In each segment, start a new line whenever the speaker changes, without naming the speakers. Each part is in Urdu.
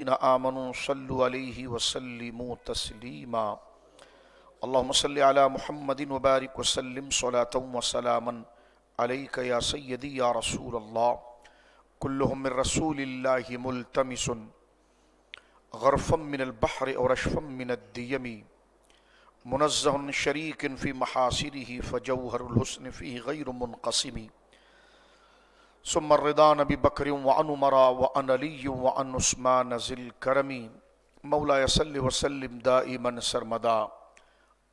الذين آمنوا صلوا عليه وسلموا تسليما اللهم صل على محمد وبارك وسلم صلاة وسلاما عليك يا سيدي يا رسول الله كلهم من رسول الله ملتمس غرفا من البحر أو رشفا من الديم منزه شريك في محاسنه فجوهر الحسن فيه غير منقسم ثم الرضا نبي بكر وعن عمر وعن علي وعن عثمان ذي الكرم مولاي صل وسلم دائما سرمدا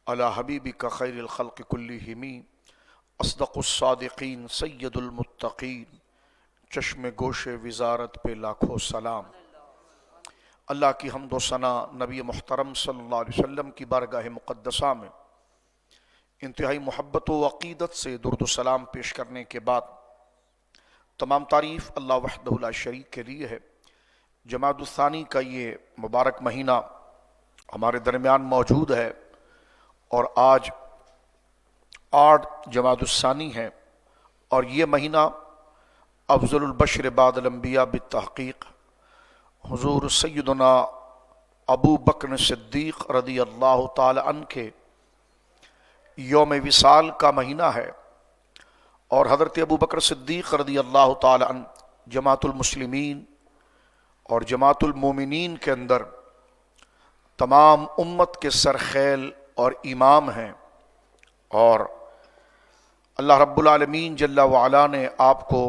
على حبيبك خير الخلق كلهم اصدق الصادقین سید المتقین چشم گوش وزارت پہ لاکھوں سلام۔ اللہ کی حمد و ثنا نبی محترم صلی اللہ علیہ وسلم کی بارگاہ مقدسہ میں انتہائی محبت و عقیدت سے درود و سلام پیش کرنے کے بعد تمام تعریف اللہ وحدہ لا شریک کے لیے ہے۔ جمادی الثانی کا یہ مبارک مہینہ ہمارے درمیان موجود ہے اور آج 8 جمادی الثانی ہے، اور یہ مہینہ افضل البشر بعد الانبیاء بالتحقیق حضور سیدنا ابو بکر صدیق رضی اللہ تعالی عنہ کے یوم وصال کا مہینہ ہے، اور حضرت ابو بکر صدیق رضی اللہ تعالی عنہ جماعت المسلمین اور جماعت المومنین کے اندر تمام امت کے سرخیل اور امام ہیں، اور اللہ رب العالمین جل وعلا نے آپ کو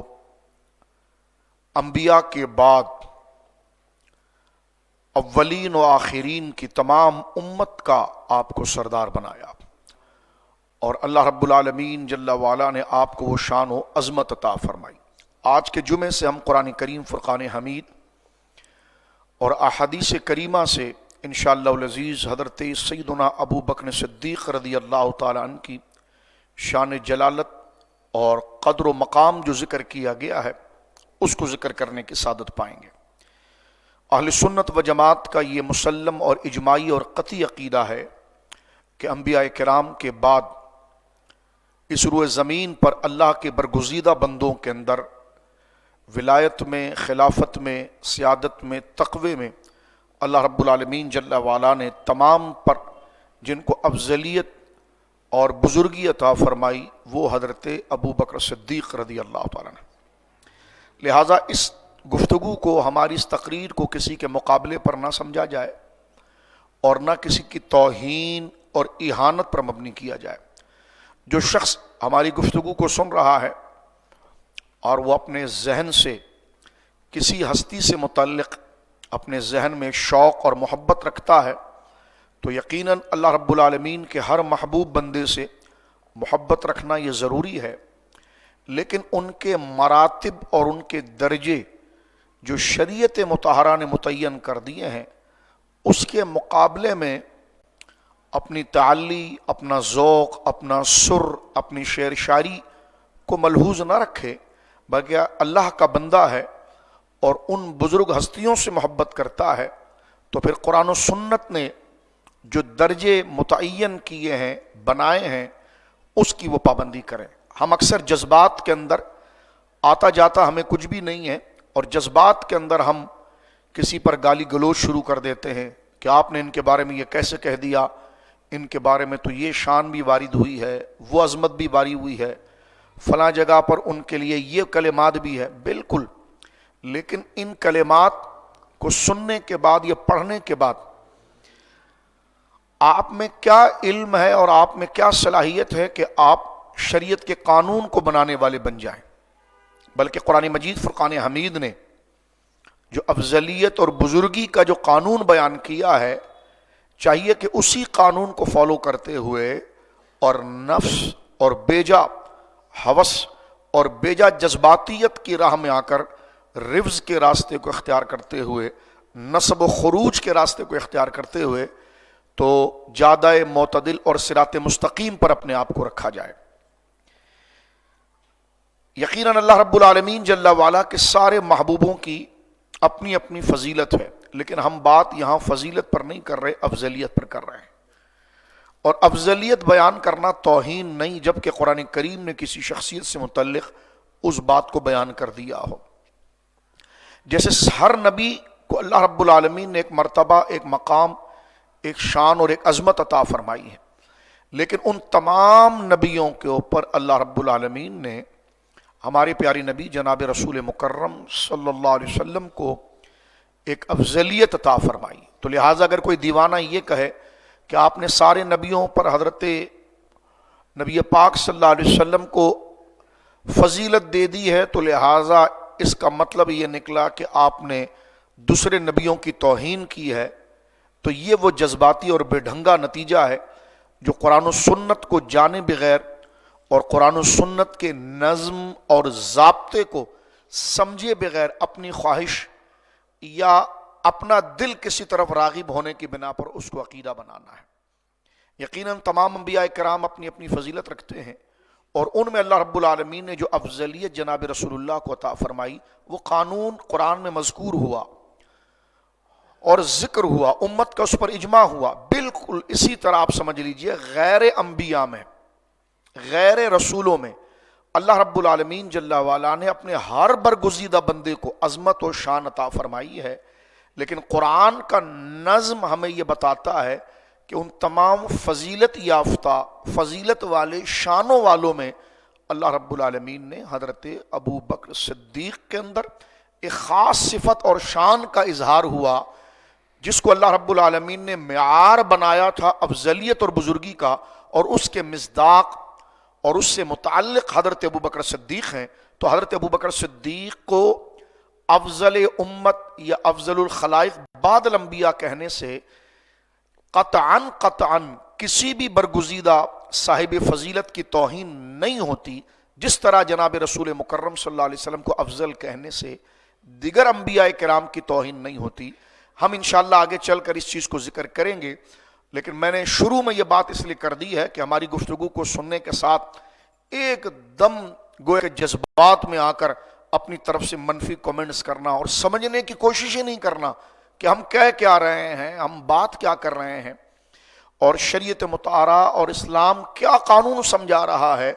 انبیاء کے بعد اولین و آخرین کی تمام امت کا آپ کو سردار بنایا، اور اللہ رب العالمین جل وعلا نے آپ کو وہ شان و عظمت عطا فرمائی۔ آج کے جمعے سے ہم قرآن کریم فرقان حمید اور احادیث کریمہ سے انشاءاللہ العزیز حضرت سیدنا ابو بکر صدیق رضی اللہ تعالی عنہ کی شان جلالت اور قدر و مقام جو ذکر کیا گیا ہے اس کو ذکر کرنے کی سعادت پائیں گے۔ اہل سنت و جماعت کا یہ مسلم اور اجماعی اور قطعی عقیدہ ہے کہ انبیاء کرام کے بعد اس روئے زمین پر اللہ کے برگزیدہ بندوں کے اندر ولایت میں، خلافت میں، سیادت میں، تقوی میں اللہ رب العالمین جل وعلا نے تمام پر جن کو افضلیت اور بزرگی عطا فرمائی وہ حضرت ابو بکر صدیق رضی اللہ تعالیٰ نے۔ لہٰذا اس گفتگو کو، ہماری اس تقریر کو کسی کے مقابلے پر نہ سمجھا جائے اور نہ کسی کی توہین اور اہانت پر مبنی کیا جائے۔ جو شخص ہماری گفتگو کو سن رہا ہے اور وہ اپنے ذہن سے کسی ہستی سے متعلق اپنے ذہن میں شوق اور محبت رکھتا ہے تو یقیناً اللہ رب العالمین کے ہر محبوب بندے سے محبت رکھنا یہ ضروری ہے، لیکن ان کے مراتب اور ان کے درجے جو شریعت مطہرہ نے متعین کر دیے ہیں اس کے مقابلے میں اپنی تعلی، اپنا ذوق، اپنا سر، اپنی شعر شاعری کو ملحوظ نہ رکھے، بلکہ اللہ کا بندہ ہے اور ان بزرگ ہستیوں سے محبت کرتا ہے تو پھر قرآن و سنت نے جو درجے متعین کیے ہیں، بنائے ہیں، اس کی وہ پابندی کریں۔ ہم اکثر جذبات کے اندر آتا جاتا ہمیں کچھ بھی نہیں ہے، اور جذبات کے اندر ہم کسی پر گالی گلوچ شروع کر دیتے ہیں کہ آپ نے ان کے بارے میں یہ کیسے کہہ دیا، ان کے بارے میں تو یہ شان بھی وارد ہوئی ہے، وہ عظمت بھی وارد ہوئی ہے، فلاں جگہ پر ان کے لیے یہ کلمات بھی ہے۔ بالکل، لیکن ان کلمات کو سننے کے بعد یا پڑھنے کے بعد آپ میں کیا علم ہے اور آپ میں کیا صلاحیت ہے کہ آپ شریعت کے قانون کو بنانے والے بن جائیں؟ بلکہ قرآن مجید فرقان حمید نے جو افضلیت اور بزرگی کا جو قانون بیان کیا ہے، چاہیے کہ اسی قانون کو فالو کرتے ہوئے اور نفس اور بیجا ہوس اور بیجا جذباتیت کی راہ میں آ کر رفض کے راستے کو اختیار کرتے ہوئے، نصب و خروج کے راستے کو اختیار کرتے ہوئے تو جادہ معتدل اور صراط مستقیم پر اپنے آپ کو رکھا جائے۔ یقیناً اللہ رب العالمین جل وعلا کے سارے محبوبوں کی اپنی اپنی فضیلت ہے، لیکن ہم بات یہاں فضیلت پر نہیں کر رہے، افضلیت پر کر رہے ہیں۔ اور افضلیت بیان کرنا توہین نہیں، جبکہ قرآن کریم نے کسی شخصیت سے متعلق اس بات کو بیان کر دیا ہو۔ جیسے ہر نبی کو اللہ رب العالمین نے ایک مرتبہ، ایک مقام، ایک شان اور ایک عظمت عطا فرمائی ہے، لیکن ان تمام نبیوں کے اوپر اللہ رب العالمین نے ہمارے پیاری نبی جناب رسول مکرم صلی اللہ علیہ وسلم کو ایک افضلیت عطا فرمائی۔ تو لہٰذا اگر کوئی دیوانہ یہ کہے کہ آپ نے سارے نبیوں پر حضرت نبی پاک صلی اللہ علیہ وسلم کو فضیلت دے دی ہے، تو لہٰذا اس کا مطلب یہ نکلا کہ آپ نے دوسرے نبیوں کی توہین کی ہے، تو یہ وہ جذباتی اور بے ڈھنگا نتیجہ ہے جو قرآن و سنت کو جانے بغیر اور قرآن و سنت کے نظم اور ضابطے کو سمجھے بغیر اپنی خواہش یا اپنا دل کسی طرف راغب ہونے کی بنا پر اس کو عقیدہ بنانا ہے۔ یقیناً تمام انبیاء کرام اپنی اپنی فضیلت رکھتے ہیں، اور ان میں اللہ رب العالمین نے جو افضلیت جناب رسول اللہ کو عطا فرمائی وہ قانون قرآن میں مذکور ہوا اور ذکر ہوا، امت کا اس پر اجماع ہوا۔ بالکل اسی طرح آپ سمجھ لیجئے غیر انبیاء میں، غیر رسولوں میں اللہ رب العالمین جل وعلا نے اپنے ہر برگزیدہ بندے کو عظمت و شان عطا فرمائی ہے، لیکن قرآن کا نظم ہمیں یہ بتاتا ہے کہ ان تمام فضیلت یافتہ، فضیلت والے، شانوں والوں میں اللہ رب العالمین نے حضرت ابو بکر صدیق کے اندر ایک خاص صفت اور شان کا اظہار ہوا، جس کو اللہ رب العالمین نے معیار بنایا تھا افضلیت اور بزرگی کا، اور اس کے مصداق اور اس سے متعلق حضرت ابو بکر صدیق ہیں۔ تو حضرت ابو بکر صدیق کو افضل امت یا افضل الخلائق بعد الانبیاء کہنے سے قطعاً کسی بھی برگزیدہ صاحب فضیلت کی توہین نہیں ہوتی، جس طرح جناب رسول مکرم صلی اللہ علیہ وسلم کو افضل کہنے سے دیگر انبیاء کرام کی توہین نہیں ہوتی۔ ہم انشاءاللہ آگے چل کر اس چیز کو ذکر کریں گے، لیکن میں نے شروع میں یہ بات اس لیے کر دی ہے کہ ہماری گفتگو کو سننے کے ساتھ ایک دم گویا کہ جذبات میں آ کر اپنی طرف سے منفی کومنٹس کرنا اور سمجھنے کی کوشش ہی نہیں کرنا کہ ہم کہہ کیا رہے ہیں، ہم بات کیا کر رہے ہیں، اور شریعت مطہرہ اور اسلام کیا قانون سمجھا رہا ہے،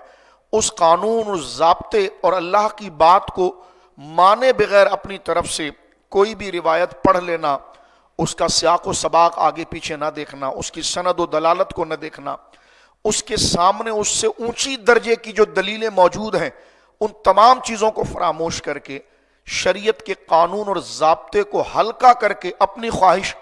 اس قانون، اس ضابطے اور اللہ کی بات کو مانے بغیر اپنی طرف سے کوئی بھی روایت پڑھ لینا، اس کا سیاق و سباق آگے پیچھے نہ دیکھنا، اس کی سند و دلالت کو نہ دیکھنا، اس کے سامنے اس سے اونچی درجے کی جو دلیلیں موجود ہیں ان تمام چیزوں کو فراموش کر کے شریعت کے قانون اور ضابطے کو ہلکا کر کے اپنی خواہش،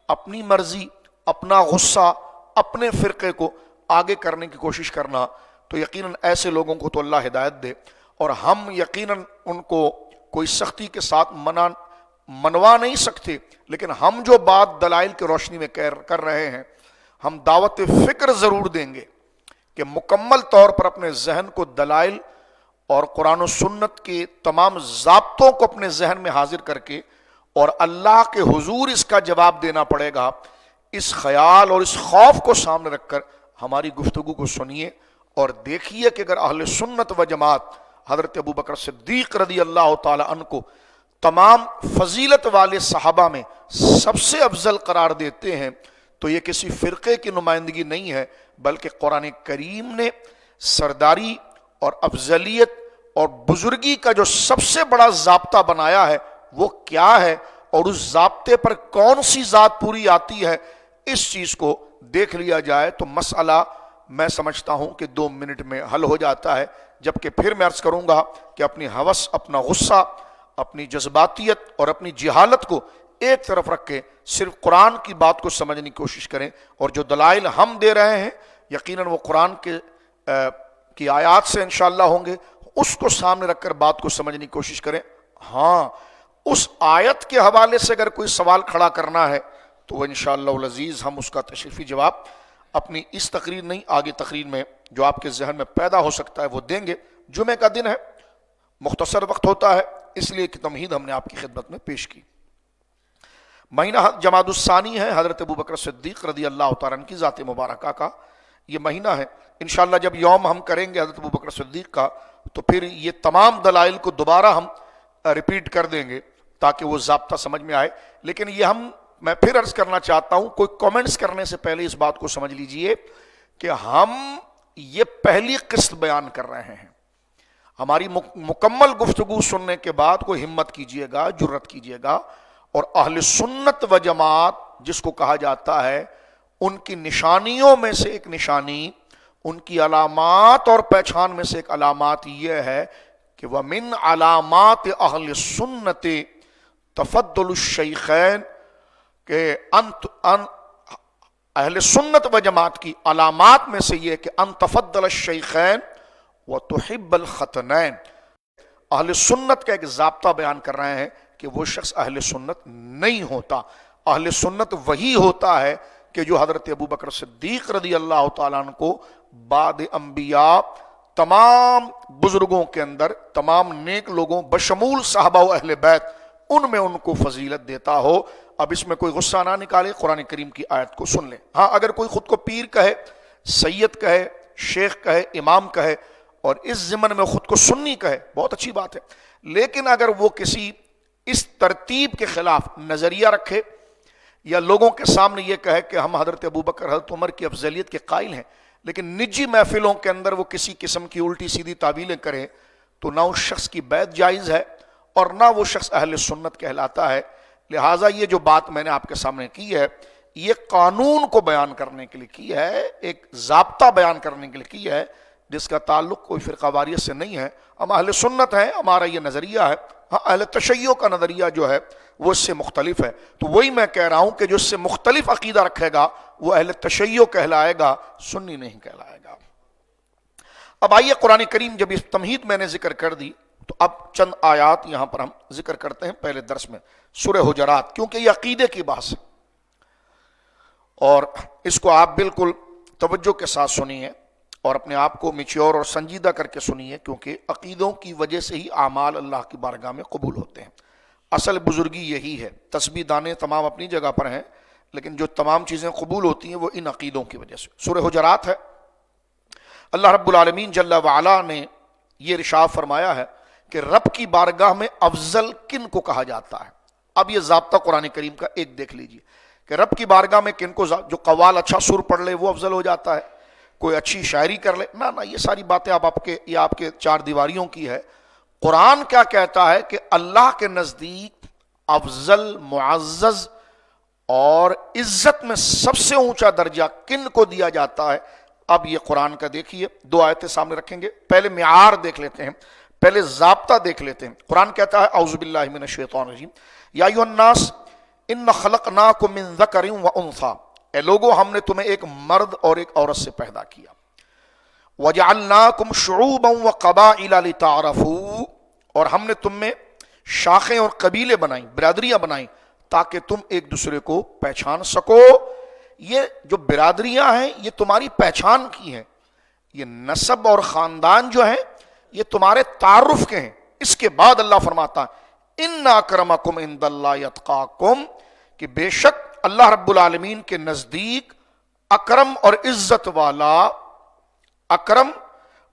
اپنی مرضی، اپنا غصہ، اپنے فرقے کو آگے کرنے کی کوشش کرنا، تو یقیناً ایسے لوگوں کو تو اللہ ہدایت دے، اور ہم یقیناً ان کو کوئی سختی کے ساتھ منوا نہیں سکتے، لیکن ہم جو بات دلائل کی روشنی میں کر رہے ہیں، ہم دعوت فکر ضرور دیں گے کہ مکمل طور پر اپنے ذہن کو دلائل اور قرآن و سنت کے تمام ضابطوں کو اپنے ذہن میں حاضر کر کے اور اللہ کے حضور اس کا جواب دینا پڑے گا، اس خیال اور اس خوف کو سامنے رکھ کر ہماری گفتگو کو سنیے اور دیکھیے کہ اگر اہل سنت و جماعت حضرت ابو بکر صدیق رضی اللہ تعالی عنہ کو تمام فضیلت والے صحابہ میں سب سے افضل قرار دیتے ہیں، تو یہ کسی فرقے کی نمائندگی نہیں ہے، بلکہ قرآن کریم نے سرداری اور افضلیت اور بزرگی کا جو سب سے بڑا ضابطہ بنایا ہے وہ کیا ہے، اور اس ضابطے پر کون سی ذات پوری آتی ہے، اس چیز کو دیکھ لیا جائے تو مسئلہ میں سمجھتا ہوں کہ 2 منٹ میں حل ہو جاتا ہے۔ جبکہ پھر میں عرض کروں گا کہ اپنی ہوس، اپنا غصہ، اپنی جذباتیت اور اپنی جہالت کو ایک طرف رکھ کے صرف قرآن کی بات کو سمجھنے کی کوشش کریں، اور جو دلائل ہم دے رہے ہیں یقیناً وہ قرآن کی آیات سے انشاءاللہ ہوں گے، اس کو سامنے رکھ کر بات کو سمجھنے کی کوشش کریں۔ ہاں، اس آیت کے حوالے سے اگر کوئی سوال کھڑا کرنا ہے تو وہ انشاءاللہ العزیز ہم اس کا تشریفی جواب اپنی اس تقریر نہیں، آگے تقریر میں جو آپ کے ذہن میں پیدا ہو سکتا ہے وہ دیں گے۔ جمعہ کا دن ہے، مختصر وقت ہوتا ہے، اس لیے کہ تمہید ہم نے آپ کی خدمت میں پیش کی۔ مہینہ جمادی الثانی ہے، حضرت ابو بکر صدیق رضی اللہ تعالیٰ عنہ کی ذات مبارکہ کا یہ مہینہ ہے۔ انشاءاللہ جب یوم ہم کریں گے حضرت ابو بکر صدیق کا تو پھر یہ تمام دلائل کو دوبارہ ہم ریپیٹ کر دیں گے تاکہ وہ ضابطہ سمجھ میں آئے۔ لیکن یہ میں پھر عرض کرنا چاہتا ہوں، کوئی کومنٹس کرنے سے پہلے اس بات کو سمجھ لیجئے کہ ہم یہ پہلی قسط بیان کر رہے ہیں۔ ہماری مکمل گفتگو سننے کے بعد کوئی ہمت کیجئے گا، جرت کیجئے گا اور اہل سنت و جماعت جس کو کہا جاتا ہے، ان کی نشانیوں میں سے ایک نشانی، ان کی علامات اور پہچان میں سے ایک علامات یہ ہے کہ وَمِنْ علامات اہل سنت تفضل الشیخین، کہ اہل سنت و جماعت کی علامات میں سے یہ کہ ان تفضل الشیخین وتحب الختنین. اہل سنت کا ایک ضابطہ بیان کر رہے ہیں کہ وہ شخص اہل سنت نہیں ہوتا. اہل سنت وہی ہوتا ہے کہ جو حضرت ابوبکر صدیق رضی اللہ تعالیٰ عنہ کو بعد انبیاء تمام بزرگوں کے اندر، تمام نیک لوگوں بشمول صحابہ و اہل بیت، ان میں ان کو فضیلت دیتا ہو. اب اس میں کوئی غصہ نہ نکالے، قرآن کریم کی آیت کو سن لیں. ہاں اگر کوئی خود کو پیر کہے، سید کہے، شیخ کہے، امام کہے، اور اس ضمن میں خود کو سنی کہے، بہت اچھی بات ہے. لیکن اگر وہ کسی اس ترتیب کے خلاف نظریہ رکھے یا لوگوں کے سامنے یہ کہے کہ ہم حضرت ابوبکر حضرت عمر کی افضلیت کے قائل ہیں، لیکن نجی محفلوں کے اندر وہ کسی قسم کی الٹی سیدھی تعویلیں کرے، تو نہ اس شخص کی بیعت جائز ہے اور نہ وہ شخص اہل سنت کہلاتا ہے. لہٰذا یہ جو بات میں نے آپ کے سامنے کی ہے، یہ قانون کو بیان کرنے کے لیے کی ہے، ایک ضابطہ بیان کرنے کے لیے کی ہے، جس کا تعلق کوئی فرقہ واریت سے نہیں ہے. ہم اہل سنت ہیں، ہمارا یہ نظریہ ہے. ہاں اہل تشیع کا نظریہ جو ہے وہ اس سے مختلف ہے. تو وہی میں کہہ رہا ہوں کہ جو اس سے مختلف عقیدہ رکھے گا وہ اہل تشیع کہلائے گا، سنی نہیں کہلائے گا. اب آئیے قرآن کریم، جب اس تمہید میں نے ذکر کر دی تو اب چند آیات یہاں پر ہم ذکر کرتے ہیں پہلے درس میں، سورہ حجرات، کیونکہ یہ عقیدے کی بحث ہے اور اس کو آپ بالکل توجہ کے ساتھ سنیے اور اپنے آپ کو میچیور اور سنجیدہ کر کے سنیے، کیونکہ عقیدوں کی وجہ سے ہی اعمال اللہ کی بارگاہ میں قبول ہوتے ہیں. اصل بزرگی یہی ہے. تسبیح دانے تمام اپنی جگہ پر ہیں، لیکن جو تمام چیزیں قبول ہوتی ہیں وہ ان عقیدوں کی وجہ سے. سورہ حجرات ہے. اللہ رب العالمین جل وعلا نے یہ ارشاد فرمایا ہے کہ رب کی بارگاہ میں افضل کن کو کہا جاتا ہے. اب یہ ضابطہ قرآن کریم کا ایک دیکھ لیجئے کہ رب کی بارگاہ میں کن کو، جو قوال اچھا سر پڑھ لے وہ افضل ہو جاتا ہے، کوئی اچھی شاعری کر لے، نہ یہ ساری باتیں یہ آپ کے چار دیواریوں کی ہے. قرآن کیا کہتا ہے کہ اللہ کے نزدیک افضل، معزز اور عزت میں سب سے اونچا درجہ کن کو دیا جاتا ہے. اب یہ قرآن کا دیکھیے، دو آیتیں سامنے رکھیں گے. پہلے معیار دیکھ لیتے ہیں، پہلے ضابطہ دیکھ لیتے ہیں. قرآن کہتا ہے اعوذ باللہ من الشیطان الرجیم یا ایھا الناس ان خلقناکم من ذکر و انثی، اے لوگو ہم نے تمہیں ایک مرد اور ایک عورت سے پیدا کیا. وجعلناکم شعوبا وقبائل لتعارفوا، اور ہم نے تم میں شاخیں اور قبیلے بنائیں، برادریاں بنائیں تاکہ تم ایک دوسرے کو پہچان سکو. یہ جو برادریاں ہیں یہ تمہاری پہچان کی ہیں، یہ نسب اور خاندان جو ہیں یہ تمہارے تعارف کے ہیں. اس کے بعد اللہ فرماتا ہے ان اکرمکم عند اللہ اتقاکم، کہ بے شک اللہ رب العالمین کے نزدیک اکرم اور عزت والا، اکرم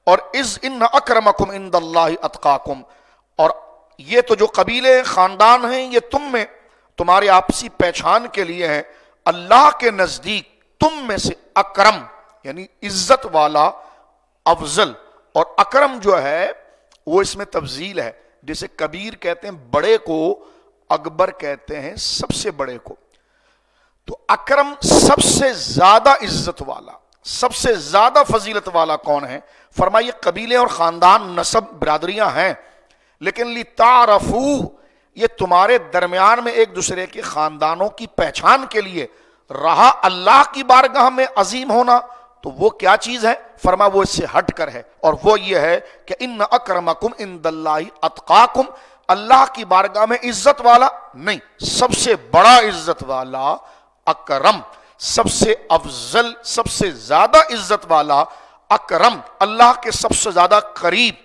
اور ان اکرمکم عند اللہ اتقاکم، اور یہ تو جو قبیلے خاندان ہیں یہ تم میں تمہارے آپسی پہچان کے لیے ہیں. اللہ کے نزدیک تم میں سے اکرم یعنی عزت والا، افضل، اور اکرم جو ہے وہ اس میں تفضیل ہے. جسے کبیر کہتے ہیں بڑے کو، اکبر کہتے ہیں سب سے بڑے کو. تو اکرم سب سے زیادہ عزت والا، سب سے زیادہ فضیلت والا کون ہے؟ فرمائیے قبیلے اور خاندان، نسب، برادریاں ہیں، لیکن لتعارفوا، یہ تمہارے درمیان میں ایک دوسرے کے خاندانوں کی پہچان کے لیے. رہا اللہ کی بارگاہ میں عظیم ہونا تو وہ کیا چیز ہے؟ فرما وہ اس سے ہٹ کر ہے، اور وہ یہ ہے کہ ان اکرمکم عند اللہ اتقاکم، اللہ کی بارگاہ میں عزت والا نہیں، سب سے بڑا عزت والا اکرم، سب سے افضل، سب سے زیادہ عزت والا اکرم، اللہ کے سب سے زیادہ قریب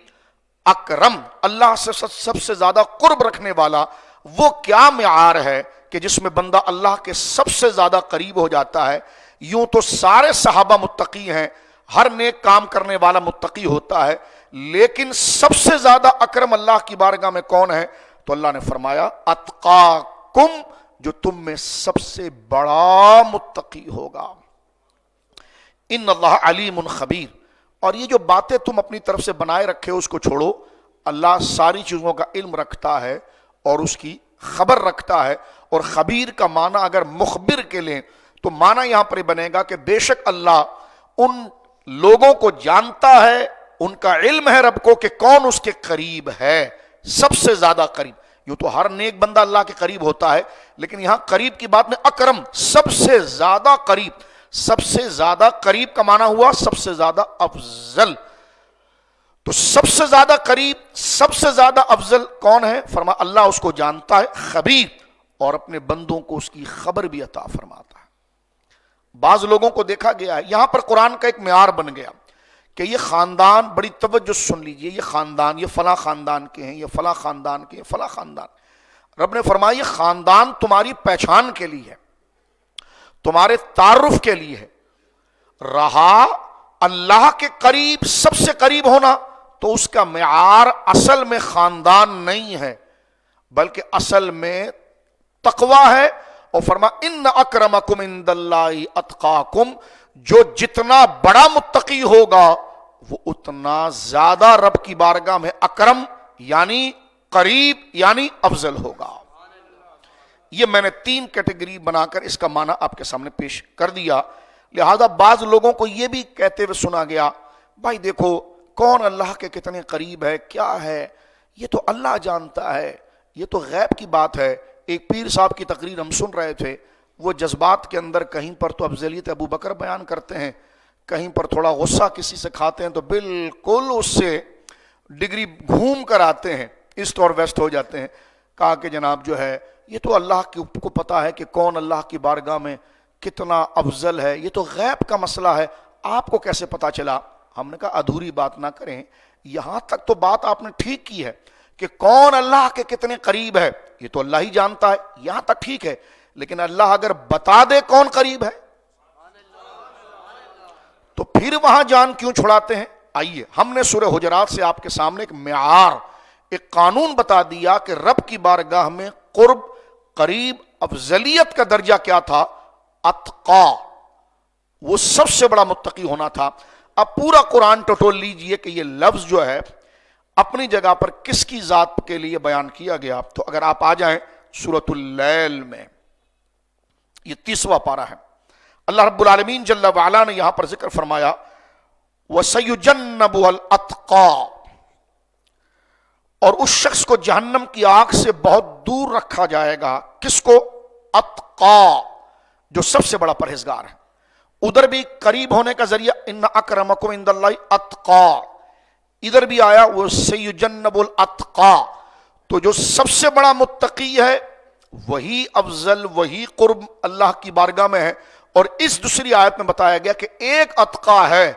اکرم، اللہ سے سب سے زیادہ قرب رکھنے والا. وہ کیا معیار ہے کہ جس میں بندہ اللہ کے سب سے زیادہ قریب ہو جاتا ہے؟ یوں تو سارے صحابہ متقی ہیں، ہر نیک کام کرنے والا متقی ہوتا ہے، لیکن سب سے زیادہ اکرم اللہ کی بارگاہ میں کون ہے؟ تو اللہ نے فرمایا اتقاکم، جو تم میں سب سے بڑا متقی ہوگا. ان اللہ علیم خبیر. اور یہ جو باتیں تم اپنی طرف سے بنائے رکھے ہو اس کو چھوڑو، اللہ ساری چیزوں کا علم رکھتا ہے اور اس کی خبر رکھتا ہے، اور خبیر کا معنی اگر مخبر کے لیں تو معنی یہاں پر بنے گا کہ بے شک اللہ ان لوگوں کو جانتا ہے، ان کا علم ہے رب کو کہ کون اس کے قریب ہے، سب سے زیادہ قریب۔ یوں تو ہر نیک بندہ اللہ کے قریب ہوتا ہے، لیکن یہاں قریب کی بات میں اکرم، سب سے زیادہ قریب۔ سب سے زیادہ قریب کا معنی ہوا سب سے زیادہ افضل۔ تو سب سے زیادہ قریب، سب سے زیادہ افضل کون ہے؟ فرمایا اللہ اس کو جانتا ہے، خبیر، اور اپنے بندوں کو اس کی خبر بھی عطا فرماتا ہے۔ بعض لوگوں کو دیکھا گیا ہے، یہاں پر قرآن کا ایک معیار بن گیا کہ یہ خاندان، بڑی توجہ سن لیجئے، یہ خاندان، یہ فلاں خاندان کے ہیں، یہ فلاں خاندان کے ہیں، فلاں خاندان۔ رب نے فرمایا یہ خاندان تمہاری پہچان کے لیے ہے، تمہارے تعارف کے لیے ہے۔ رہا اللہ کے قریب، سب سے قریب ہونا، تو اس کا معیار اصل میں خاندان نہیں ہے، بلکہ اصل میں تقوی ہے۔ اور فرما ان اکرمکم عند اللہ اتقاکم، جو جتنا بڑا متقی ہوگا وہ اتنا زیادہ رب کی بارگاہ میں اکرم یعنی قریب یعنی افضل ہوگا۔ یہ میں نے 3 کیٹیگری بنا کر اس کا معنی آپ کے سامنے پیش کر دیا۔ لہذا بعض لوگوں کو یہ بھی کہتے ہوئے سنا گیا، بھائی دیکھو کون اللہ کے کتنے قریب ہے، کیا ہے، یہ تو اللہ جانتا ہے، یہ تو غیب کی بات ہے۔ ایک پیر صاحب کی تقریر ہم سن رہے تھے، وہ جذبات کے اندر کہیں پر تو افضلیت ابو بکر بیان کرتے ہیں، کہیں پر تھوڑا غصہ کسی سے کھاتے ہیں تو بالکل اس سے ڈگری گھوم کر آتے ہیں، ایسٹ اور ویسٹ ہو جاتے ہیں۔ کہا کہ جناب جو ہے یہ تو اللہ کو پتا ہے کہ کون اللہ کی بارگاہ میں کتنا افضل ہے، یہ تو غیب کا مسئلہ ہے، آپ کو کیسے پتا چلا؟ ہم نے کہا ادھوری بات نہ کریں، یہاں تک تو بات آپ نے ٹھیک کی ہے کہ کون اللہ کے کتنے قریب ہے یہ تو اللہ ہی جانتا ہے، یہاں تک ٹھیک ہے، لیکن اللہ اگر بتا دے کون قریب ہے تو پھر وہاں جان کیوں چھڑاتے ہیں؟ آئیے ہم نے سورہ حجرات سے آپ کے سامنے ایک معیار، ایک قانون بتا دیا کہ رب کی بارگاہ میں قرب، قریب، افضلیت کا درجہ کیا تھا؟ اتقا، وہ سب سے بڑا متقی ہونا تھا۔ اب پورا قرآن ٹٹول لیجئے کہ یہ لفظ جو ہے اپنی جگہ پر کس کی ذات کے لیے بیان کیا گیا۔ تو اگر آپ آ جائیں سورۃ اللیل میں، یہ 30واں پارہ ہے، اللہ رب العالمین جل وعلا نے یہاں پر ذکر فرمایا وَسَيُجَنَّبُهَا الْأَتْقَى، اور اس شخص کو جہنم کی آگ سے بہت دور رکھا جائے گا۔ کس کو؟ اتقا، جو سب سے بڑا پرہیزگار ہے۔ ادھر بھی قریب ہونے کا ذریعہ ان اکرمکم عند اللہ اتقا، ادھر بھی آیا وہ سیجنب الاتقا، تو جو سب سے بڑا متقی ہے وہی افضل، وہی قرب اللہ کی بارگاہ میں ہے۔ اور اس دوسری آیت میں بتایا گیا کہ ایک اتقا ہے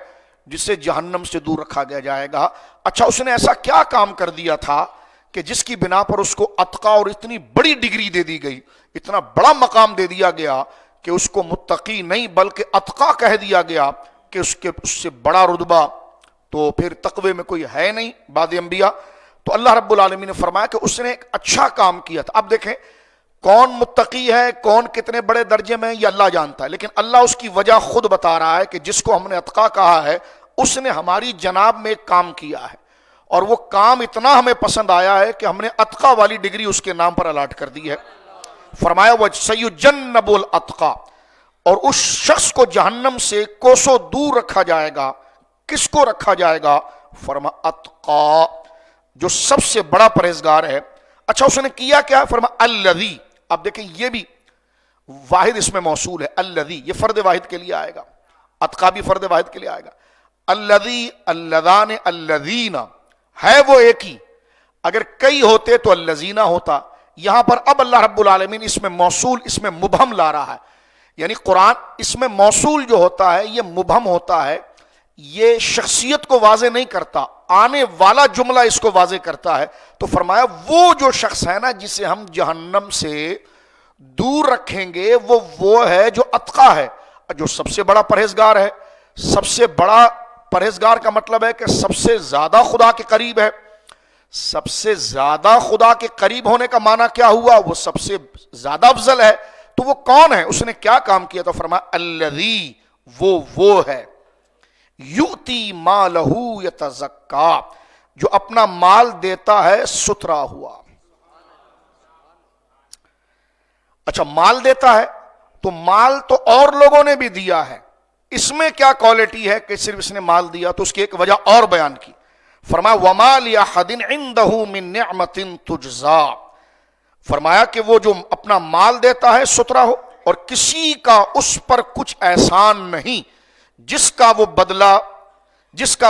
جسے جہنم سے دور رکھا گیا جائے گا۔ اچھا اس نے ایسا کیا کام کر دیا تھا کہ جس کی بنا پر اس کو اتقا اور اتنی بڑی ڈگری دے دی گئی، اتنا بڑا مقام دے دیا گیا کہ اس کو متقی نہیں بلکہ اتقا کہہ دیا گیا کہ اس سے بڑا رتبہ تو پھر تقوی میں کوئی ہے نہیں بعد انبیاء۔ تو اللہ رب العالمین نے فرمایا کہ اس نے ایک اچھا کام کیا تھا۔ اب دیکھیں کون متقی ہے، کون کتنے بڑے درجے میں، یہ اللہ جانتا ہے، لیکن اللہ اس کی وجہ خود بتا رہا ہے کہ جس کو ہم نے اتقا کہا ہے اس نے ہماری جناب میں ایک کام کیا ہے، اور وہ کام اتنا ہمیں پسند آیا ہے کہ ہم نے اتقا والی ڈگری اس کے نام پر الاٹ کر دی ہے۔ فرمایا وَسَيُجَنَّبُ الْأَتْقَى، اور اس شخص کو جہنم سے کوسوں دور رکھا جائے گا۔ کس کو رکھا جائے گا؟ فرما اتقا، جو سب سے بڑا پرہیزگار ہے۔ اچھا اس نے کیا کیا؟ فرما الذی، اب دیکھیں یہ بھی واحد اس میں موصول ہے، الذی یہ فرد واحد کے لیے آئے گا، اتقا بھی فرد واحد کے لیے آئے گا۔ الذی، اللذان، الذین، ہے وہ ایک ہی، اگر کئی ہوتے تو الذین ہوتا۔ یہاں پر اب اللہ رب العالمین اس میں موصول، اس میں مبہم لا رہا ہے، یعنی قرآن اس میں موصول جو ہوتا ہے یہ مبہم ہوتا ہے، یہ شخصیت کو واضح نہیں کرتا، آنے والا جملہ اس کو واضح کرتا ہے۔ تو فرمایا وہ جو شخص ہے نا جسے ہم جہنم سے دور رکھیں گے وہ ہے جو اتقا ہے، جو سب سے بڑا پرہیزگار ہے۔ سب سے بڑا پرہیزگار کا مطلب ہے کہ سب سے زیادہ خدا کے قریب ہے۔ سب سے زیادہ خدا کے قریب ہونے کا معنی کیا ہوا؟ وہ سب سے زیادہ افضل ہے۔ تو وہ کون ہے؟ اس نے کیا کام کیا؟ تو فرمایا الذی، وہ ہے یؤتی مالہ یتزکا، جو اپنا مال دیتا ہے ستھرا ہوا۔ اچھا مال دیتا ہے تو مال تو اور لوگوں نے بھی دیا ہے، اس میں کیا کوالٹی ہے کہ صرف اس نے مال دیا؟ تو اس کی ایک وجہ اور بیان کی، فرمایا وَمَا لِأَحَدٍ عِندَهُ مِن نِعْمَةٍ تُجْزَى، فرمایا کہ وہ جو اپنا مال دیتا ہے سترا ہو، اور کسی کا اس پر کچھ احسان نہیں جس کا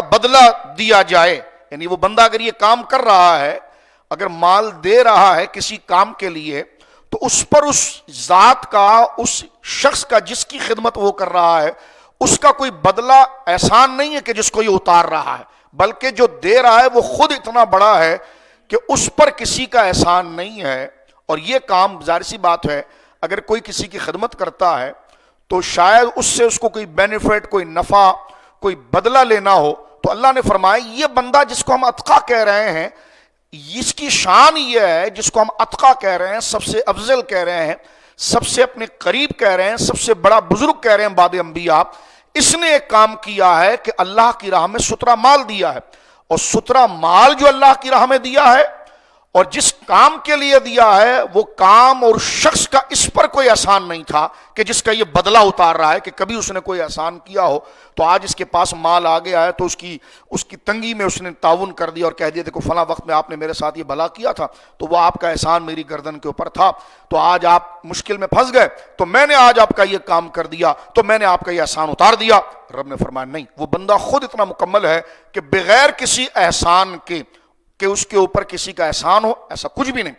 بدلہ دیا جائے، یعنی وہ بندہ اگر یہ کام کر رہا ہے، اگر مال دے رہا ہے کسی کام کے لیے، تو اس پر اس ذات کا، اس شخص کا جس کی خدمت وہ کر رہا ہے، اس کا کوئی بدلہ احسان نہیں ہے کہ جس کو یہ اتار رہا ہے، بلکہ جو دے رہا ہے وہ خود اتنا بڑا ہے کہ اس پر کسی کا احسان نہیں ہے۔ اور یہ کام ظاہر سی بات ہے، اگر کوئی کسی کی خدمت کرتا ہے تو شاید اس سے اس کو کوئی بینیفٹ، کوئی نفع، کوئی بدلہ لینا ہو، تو اللہ نے فرمایا یہ بندہ جس کو ہم اتقا کہہ رہے ہیں، اس کی شان یہ ہے، جس کو ہم اتقا کہہ رہے ہیں، سب سے افضل کہہ رہے ہیں، سب سے اپنے قریب کہہ رہے ہیں، سب سے بڑا بزرگ کہہ رہے ہیں بعد انبیاء، اس نے ایک کام کیا ہے کہ اللہ کی راہ میں سترا مال دیا ہے، اور سترا مال جو اللہ کی راہ میں دیا ہے اور جس کام کے لیے دیا ہے، وہ کام اور شخص کا اس پر کوئی احسان نہیں تھا کہ جس کا یہ بدلہ اتار رہا ہے کہ کبھی اس نے کوئی احسان کیا ہو تو آج اس کے پاس مال آ گیا ہے تو اس کی تنگی میں اس نے تعاون کر دیا اور کہہ دیا دیکھو فلاں وقت میں آپ نے میرے ساتھ یہ بھلا کیا تھا تو وہ آپ کا احسان میری گردن کے اوپر تھا، تو آج آپ مشکل میں پھنس گئے تو میں نے آج آپ کا یہ کام کر دیا تو میں نے آپ کا یہ احسان اتار دیا۔ رب نے فرمایا نہیں، وہ بندہ خود اتنا مکمل ہے کہ بغیر کسی احسان کے کہ اس کے اوپر کسی کا احسان ہو، ایسا کچھ بھی نہیں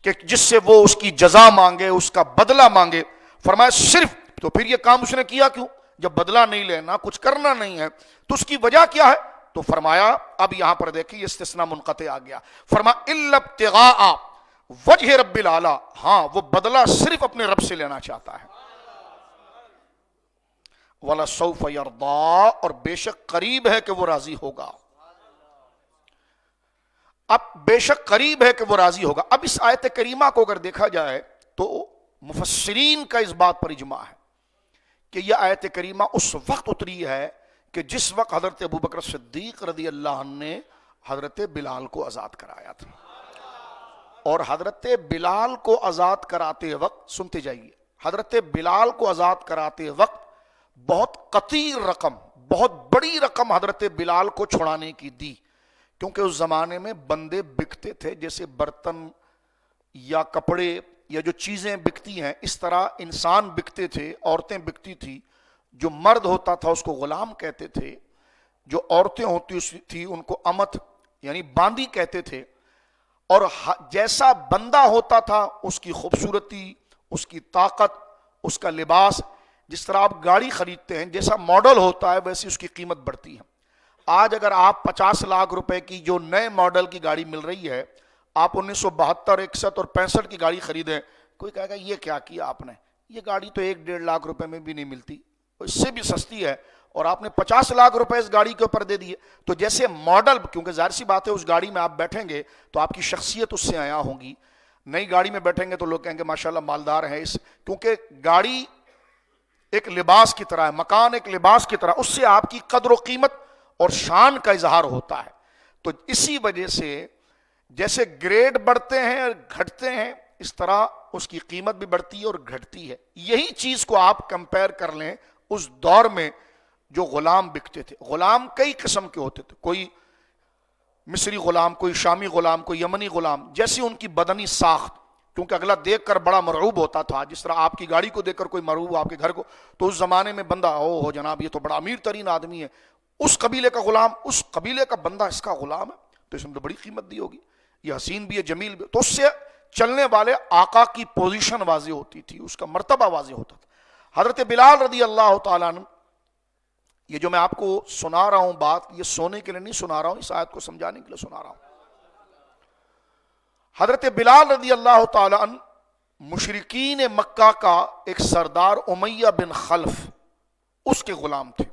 کہ جس سے وہ اس کی جزا مانگے، اس کا بدلہ مانگے۔ فرمایا صرف، تو پھر یہ کام اس نے کیا کیوں جب بدلہ نہیں لینا، کچھ کرنا نہیں ہے، تو اس کی وجہ کیا ہے؟ تو فرمایا اب یہاں پر دیکھیں استثناء منقطع آ گیا، فرمایا الا ابتغاء وجہ رب الاعلی، ہاں وہ بدلہ صرف اپنے رب سے لینا چاہتا ہے، وَلَسَوْفَ يَرْضَىٰ، اور بے شک قریب ہے کہ وہ راضی ہوگا۔ اب بے شک قریب ہے کہ وہ راضی ہوگا۔ اب اس آیت کریمہ کو اگر دیکھا جائے تو مفسرین کا اس بات پر اجماع ہے کہ یہ آیت کریمہ اس وقت اتری ہے کہ جس وقت حضرت ابوبکر صدیق رضی اللہ عنہ نے حضرت بلال کو آزاد کرایا تھا، اور حضرت بلال کو آزاد کراتے وقت، سنتے جائیے، حضرت بلال کو آزاد کراتے وقت بہت قطیر رقم، بہت بڑی رقم حضرت بلال کو چھڑانے کی دی، کیونکہ اس زمانے میں بندے بکتے تھے جیسے برتن یا کپڑے یا جو چیزیں بکتی ہیں اس طرح انسان بکتے تھے، عورتیں بکتی تھی، جو مرد ہوتا تھا اس کو غلام کہتے تھے، جو عورتیں ہوتی تھی ان کو امت یعنی باندی کہتے تھے، اور جیسا بندہ ہوتا تھا اس کی خوبصورتی، اس کی طاقت، اس کا لباس، جس طرح آپ گاڑی خریدتے ہیں جیسا ماڈل ہوتا ہے ویسی اس کی قیمت بڑھتی ہے۔ آج اگر آپ 50 لاکھ روپے کی جو نئے ماڈل کی گاڑی مل رہی ہے، آپ 1972، 61 اور 65 کی گاڑی خریدیں، کوئی کہے گا یہ کیا کیا آپ نے، یہ گاڑی تو 1-1.5 لاکھ روپے میں بھی نہیں ملتی، اس سے بھی سستی ہے، اور آپ نے 50 لاکھ روپے اس گاڑی کے اوپر دے دیے۔ تو جیسے ماڈل، کیونکہ ظاہر سی بات ہے اس گاڑی میں آپ بیٹھیں گے تو آپ کی شخصیت اس سے عیاں ہوگی، نئی گاڑی میں بیٹھیں گے تو لوگ کہیں گے ماشاءاللہ مالدار ہے، کیونکہ گاڑی ایک لباس کی طرح ہے، مکان ایک لباس کی طرح، اس سے آپ کی قدر و قیمت اور شان کا اظہار ہوتا ہے۔ تو اسی وجہ سے جیسے گریڈ بڑھتے ہیں اور گھٹتے ہیں اس طرح اس کی قیمت بھی بڑھتی ہے اور گھٹتی ہے۔ یہی چیز کو آپ کمپیئر کر لیں اس دور میں جو غلام بکتے تھے، غلام کئی قسم کے ہوتے تھے، کوئی مصری غلام، کوئی شامی غلام، کوئی یمنی غلام، جیسی ان کی بدنی ساخت، کیونکہ اگلا دیکھ کر بڑا مرعوب ہوتا تھا، جس طرح آپ کی گاڑی کو دیکھ کر کوئی مرعوب آپ کے گھر کو، تو اس زمانے میں بندہ ہو جناب یہ تو بڑا امیر ترین آدمی ہے، اس قبیلے کا غلام، اس قبیلے کا بندہ اس کا غلام ہے تو اس نے تو بڑی قیمت دی ہوگی، یہ حسین بھی ہے جمیل بھی، تو اس سے چلنے والے آقا کی پوزیشن واضح ہوتی تھی، اس کا مرتبہ واضح ہوتا تھا۔ حضرت بلال رضی اللہ تعالیٰ عنہ، یہ جو میں آپ کو سنا رہا ہوں بات، یہ سونے کے لیے نہیں سنا رہا ہوں، اس آیت کو سمجھانے کے لیے سنا رہا ہوں۔ حضرت بلال رضی اللہ تعالیٰ عنہ مشرکین مکہ کا ایک سردار امیہ بن خلف، اس کے غلام تھے،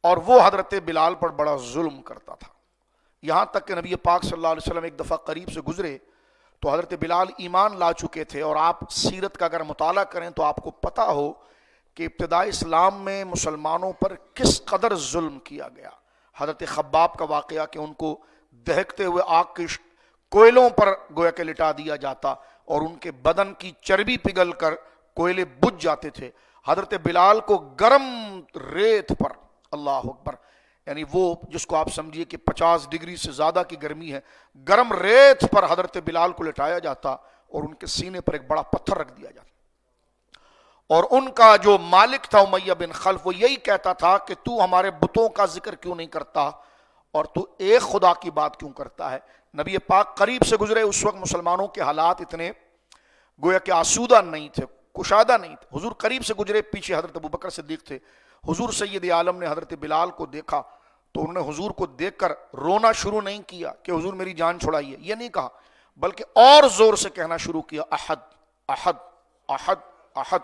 اور وہ حضرت بلال پر بڑا ظلم کرتا تھا، یہاں تک کہ نبی پاک صلی اللہ علیہ وسلم ایک دفعہ قریب سے گزرے تو حضرت بلال ایمان لا چکے تھے، اور آپ سیرت کا اگر مطالعہ کریں تو آپ کو پتہ ہو کہ ابتدائی اسلام میں مسلمانوں پر کس قدر ظلم کیا گیا۔ حضرت خباب کا واقعہ کہ ان کو دہکتے ہوئے آگ کے کوئلوں پر گویا کہ لٹا دیا جاتا، اور ان کے بدن کی چربی پگھل کر کوئلے بجھ جاتے تھے. حضرت بلال کو گرم ریت پر، اللہ اکبر، یعنی وہ جس کو آپ سمجھیے کہ 50 ڈگری سے زیادہ کی گرمی ہے، گرم ریت پر حضرت بلال کو لٹایا جاتا اور ان کے سینے پر ایک بڑا پتھر رکھ دیا جاتا. اور ان کا جو مالک تھا امیہ بن خلف، وہ یہی کہتا تھا کہ تو ہمارے بتوں کا ذکر کیوں نہیں کرتا اور تو ایک خدا کی بات کیوں کرتا ہے. نبی پاک قریب سے گزرے، اس وقت مسلمانوں کے حالات اتنے گویا کہ آسودہ نہیں تھے، کشادہ نہیں تھے. حضور قریب سے گزرے، پیچھے حضرت ابوبکر صدیق تھے. حضور سید عالم نے حضرت بلال کو دیکھا تو انہوں نے حضور کو دیکھ کر رونا شروع نہیں کیا کہ حضور میری جان چھڑائیے، یہ نہیں کہا، بلکہ اور زور سے کہنا شروع کیا، احد احد احد احد.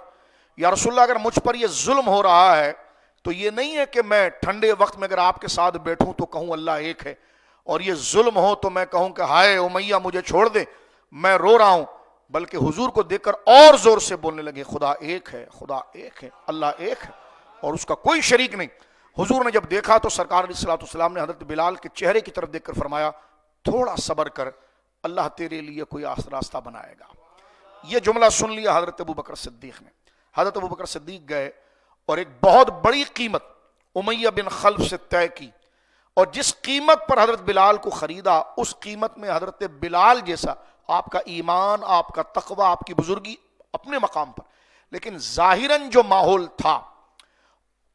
یا رسول اللہ، اگر مجھ پر یہ ظلم ہو رہا ہے تو یہ نہیں ہے کہ میں ٹھنڈے وقت میں اگر آپ کے ساتھ بیٹھوں تو کہوں اللہ ایک ہے، اور یہ ظلم ہو تو میں کہوں کہ ہائے امیہ مجھے چھوڑ دے، میں رو رہا ہوں. بلکہ حضور کو دیکھ کر اور زور سے بولنے لگے، خدا ایک ہے، خدا ایک ہے، اللہ ایک ہے اور اس کا کوئی شریک نہیں. حضور نے جب دیکھا تو سرکار علیہ الصلوۃ والسلام نے حضرت بلال کے چہرے کی طرف دیکھ کر فرمایا، تھوڑا صبر کر، اللہ تیرے لیے کوئی راستہ بنائے گا. یہ جملہ سن لیا حضرت ابوبکر صدیق نے. حضرت ابوبکر صدیق گئے اور ایک بہت بڑی قیمت امیہ بن خلف سے طے کی، اور جس قیمت پر حضرت بلال کو خریدا، اس قیمت میں حضرت بلال جیسا، آپ کا ایمان، آپ کا تقوی، آپ کی بزرگی اپنے مقام پر، لیکن ظاہراً جو ماحول تھا،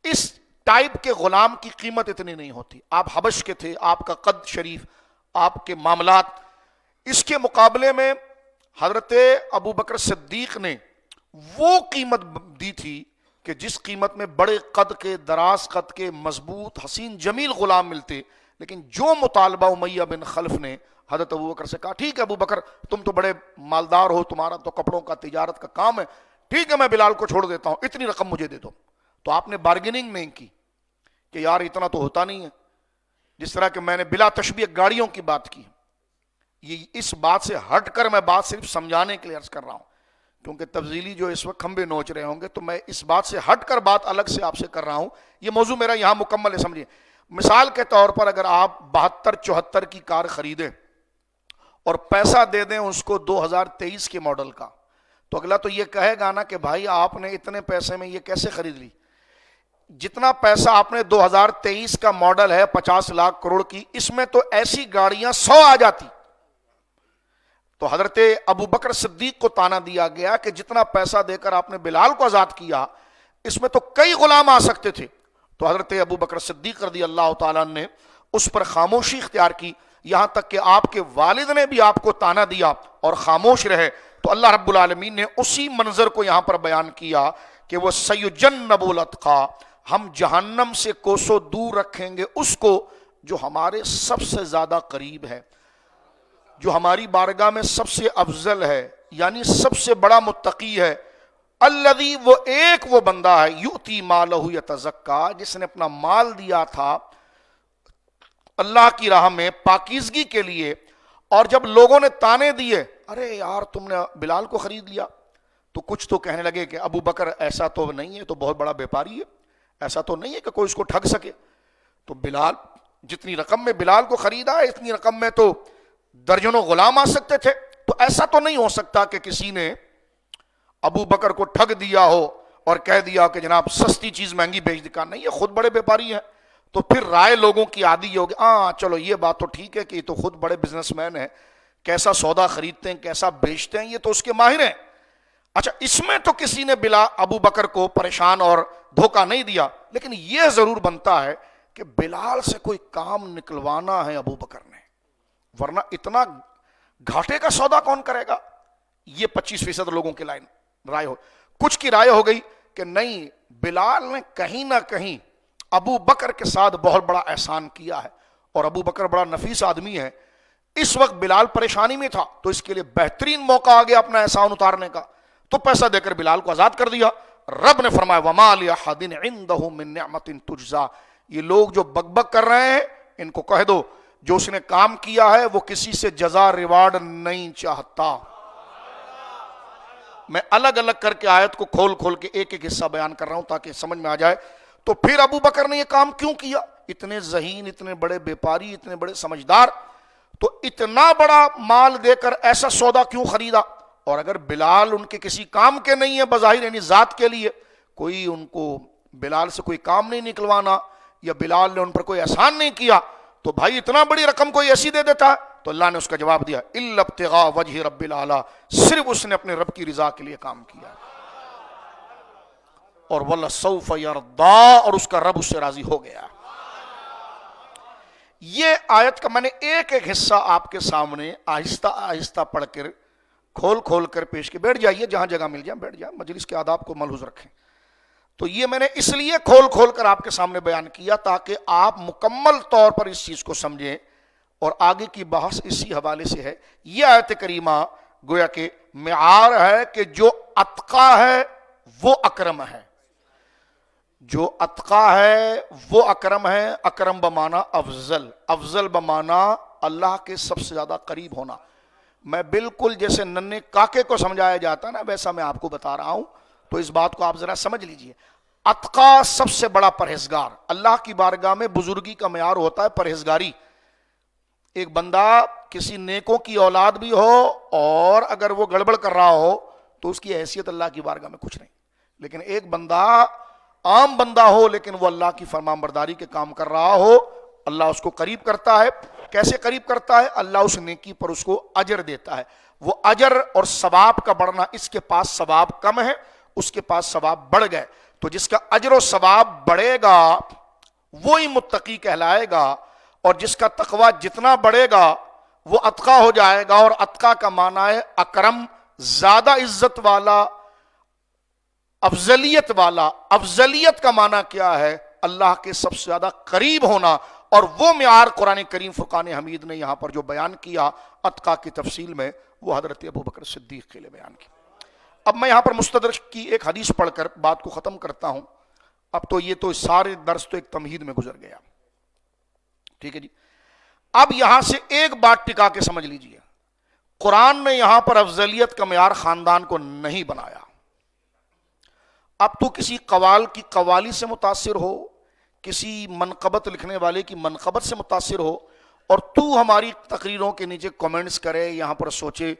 اس ٹائپ کے غلام کی قیمت اتنی نہیں ہوتی. آپ حبش کے تھے، آپ کا قد شریف، آپ کے معاملات. اس کے مقابلے میں حضرت ابوبکر صدیق نے وہ قیمت دی تھی کہ جس قیمت میں بڑے قد کے، دراز قد کے، مضبوط، حسین، جمیل غلام ملتے. لیکن جو مطالبہ امیہ بن خلف نے حضرت ابوبکر سے کہا، ٹھیک ہے ابوبکر، تم تو بڑے مالدار ہو، تمہارا تو کپڑوں کا، تجارت کا کام ہے، ٹھیک ہے میں بلال کو چھوڑ دیتا ہوں، اتنی رقم مجھے دے دو. تو آپ نے بارگیننگ نہیں کی کہ یار اتنا تو ہوتا نہیں ہے. جس طرح کہ میں نے بلا تشبیہ گاڑیوں کی بات کی، یہ اس بات سے ہٹ کر میں بات صرف سمجھانے کے لیے عرض کر رہا ہوں، کیونکہ تفضیلی جو اس وقت کھمبے نوچ رہے ہوں گے، تو میں اس بات سے ہٹ کر بات الگ سے آپ سے کر رہا ہوں. یہ موضوع میرا یہاں مکمل ہے، سمجھیے. مثال کے طور پر اگر آپ 72-74 کی کار خریدیں اور پیسہ دے دیں اس کو 2023 کے ماڈل کا، تو اگلا تو یہ کہے گا نا کہ بھائی آپ نے اتنے پیسے میں یہ کیسے خرید لی. جتنا پیسہ آپ نے 2023 کا ماڈل ہے 50 لاکھ کروڑ کی، اس میں تو ایسی گاڑیاں 100 آ جاتی. تو حضرت ابوبکر صدیق کو تانا دیا گیا کہ جتنا پیسہ دے کر آپ نے بلال کو آزاد کیا، اس میں تو کئی غلام آ سکتے تھے. تو حضرت ابوبکر صدیق رضی اللہ تعالیٰ نے اس پر خاموشی اختیار کی، یہاں تک کہ آپ کے والد نے بھی آپ کو تانا دیا اور خاموش رہے. تو اللہ رب العالمین نے اسی منظر کو یہاں پر بیان کیا کہ وہ سیجنب الاتقی، ہم جہنم سے کوسوں دور رکھیں گے اس کو جو ہمارے سب سے زیادہ قریب ہے، جو ہماری بارگاہ میں سب سے افضل ہے، یعنی سب سے بڑا متقی ہے. الذی، وہ ایک وہ بندہ ہے، یؤتی مالہ یتزکا، جس نے اپنا مال دیا تھا اللہ کی راہ میں پاکیزگی کے لیے، اور جب لوگوں نے تانے دیے، ارے یار تم نے بلال کو خرید لیا، تو کچھ تو کہنے لگے کہ ابو بکر ایسا تو نہیں ہے، تو بہت بڑا بیپاری ہے، ایسا تو نہیں ہے کہ کوئی اس کو ٹھگ سکے. تو بلال، جتنی رقم میں بلال کو خریدا ہے، اتنی رقم میں تو درجنوں غلام آ سکتے تھے. تو ایسا تو نہیں ہو سکتا کہ کسی نے ابو بکر کو ٹھگ دیا ہو اور کہہ دیا کہ جناب سستی چیز مہنگی بیچ دکھا. نہیں، یہ خود بڑے بیپاری ہیں. تو پھر رائے لوگوں کی عادی ہوگی، ہاں چلو یہ بات تو ٹھیک ہے کہ یہ تو خود بڑے بزنس مین ہیں، کیسا سودا خریدتے ہیں، کیسا بیچتے ہیں، یہ تو اس کے ماہر ہیں. اچھا، اس میں تو کسی نے بلا ابو بکر کو پریشان اور دھوکہ نہیں دیا، لیکن یہ ضرور بنتا ہے کہ بلال سے کوئی کام نکلوانا ہے ابو بکر نے، ورنہ اتنا گھاٹے کا سودا کون کرے گا. یہ 25% لوگوں کی رائے ہو. کچھ کی رائے ہو گئی کہ نہیں، بلال نے کہیں نہ کہیں ابو بکر کے ساتھ بہت بڑا احسان کیا ہے، اور ابو بکر بڑا نفیس آدمی ہے. اس وقت بلال پریشانی میں تھا، تو اس کے لیے بہترین موقع آ گیا اپنا احسان اتارنے کا، تو پیسہ دے کر بلال کو آزاد کر دیا. رب نے فرمایا وَمَا لِأَحَدٍ عِندَهُ مِن نِعْمَةٍ تُجْزَىٰ، یہ لوگ جو بک بک کر رہے ہیں ان کو کہہ دو جو اس نے کام کیا ہے وہ کسی سے جزا ریوارڈ نہیں چاہتا. میں الگ الگ کر کے آیت کو کھول کھول کے ایک ایک حصہ بیان کر رہا ہوں تاکہ سمجھ میں آ جائے. تو پھر ابو بکر نے یہ کام کیوں کیا؟ اتنے ذہین، اتنے بڑے بیپاری، اتنے بڑے سمجھدار، تو اتنا بڑا مال دے کر ایسا سودا کیوں خریدا؟ اور اگر بلال ان کے کسی کام کے نہیں ہے بظاہر یعنی ذات کے لیے، کوئی ان کو بلال سے کوئی کام نہیں نکلوانا یا بلال نے ان پر کوئی احسان نہیں کیا، تو بھائی اتنا بڑی رقم کوئی ایسی دے دیتا ہے؟ تو اللہ نے اس کا جواب دیا الا ابتغاء وجہ رب الاعلی، صرف اس نے اپنے رب کی رضا کے لیے کام کیا، اور وَلَسَوْفَ يَرْضَىٰ، اور اس کا رب اس سے راضی ہو گیا۔ یہ آیت کا میں نے ایک ایک حصہ آپ کے سامنے آہستہ آہستہ پڑھ کر کھول کر پیش کے بیٹھ جائیے، جہاں جگہ مل جائے بیٹھ جائیں، مجلس کے آداب کو ملحوظ رکھیں۔ تو یہ میں نے اس لیے کھول کر آپ کے سامنے بیان کیا تاکہ آپ مکمل طور پر اس چیز کو سمجھیں، اور آگے کی بحث اسی حوالے سے ہے۔ یہ آیت کریمہ گویا کہ معیار ہے کہ جو اتقا ہے وہ اکرم ہے، جو اتقا ہے وہ اکرم ہے۔ اکرم بمانا افضل، افضل بمانا اللہ کے سب سے زیادہ قریب ہونا۔ میں بالکل جیسے ننھے کاکے کو سمجھایا جاتا ہے نا، ویسا میں آپ کو بتا رہا ہوں، تو اس بات کو آپ ذرا سمجھ لیجئے۔ اتقا سب سے بڑا پرہیزگار، اللہ کی بارگاہ میں بزرگی کا معیار ہوتا ہے پرہیزگاری۔ ایک بندہ کسی نیکوں کی اولاد بھی ہو اور اگر وہ گڑبڑ کر رہا ہو تو اس کی حیثیت اللہ کی بارگاہ میں کچھ نہیں، لیکن ایک بندہ عام بندہ ہو لیکن وہ اللہ کی فرمان برداری کے کام کر رہا ہو، اللہ اس کو قریب کرتا ہے۔ کیسے قریب کرتا ہے؟ اللہ اس نیکی پر اس کو اجر دیتا ہے۔ وہ اجر اور ثواب کا بڑھنا، اس کے پاس ثواب کم ہے، اس کے پاس ثواب بڑھ گئے، تو جس کا اجر و ثواب بڑھے گا وہی متقی کہلائے گا، اور جس کا تقوی جتنا بڑھے گا وہ اتقا ہو جائے گا۔ اور اتقا کا معنی ہے اکرم، زیادہ عزت والا، افضلیت والا۔ افضلیت کا معنی کیا ہے؟ اللہ کے سب سے زیادہ قریب ہونا، اور وہ معیار قرآن کریم فرقان حمید نے یہاں پر جو بیان کیا اتقا کی تفصیل میں، وہ حضرت ابوبکر صدیق کے لیے بیان کیا۔ اب میں یہاں پر مستدرک کی ایک حدیث پڑھ کر بات کو ختم کرتا ہوں۔ اب تو یہ تو سارے درس تو ایک تمہید میں گزر گیا، ٹھیک ہے جی۔ اب یہاں سے ایک بات ٹکا کے سمجھ لیجئے، قرآن نے یہاں پر افضلیت کا معیار خاندان کو نہیں بنایا۔ اب تو کسی قوال کی قوالی سے متاثر ہو، کسی منقبت لکھنے والے کی منقبت سے متاثر ہو، اور تو ہماری تقریروں کے نیچے کومنٹس کرے، یہاں پر سوچے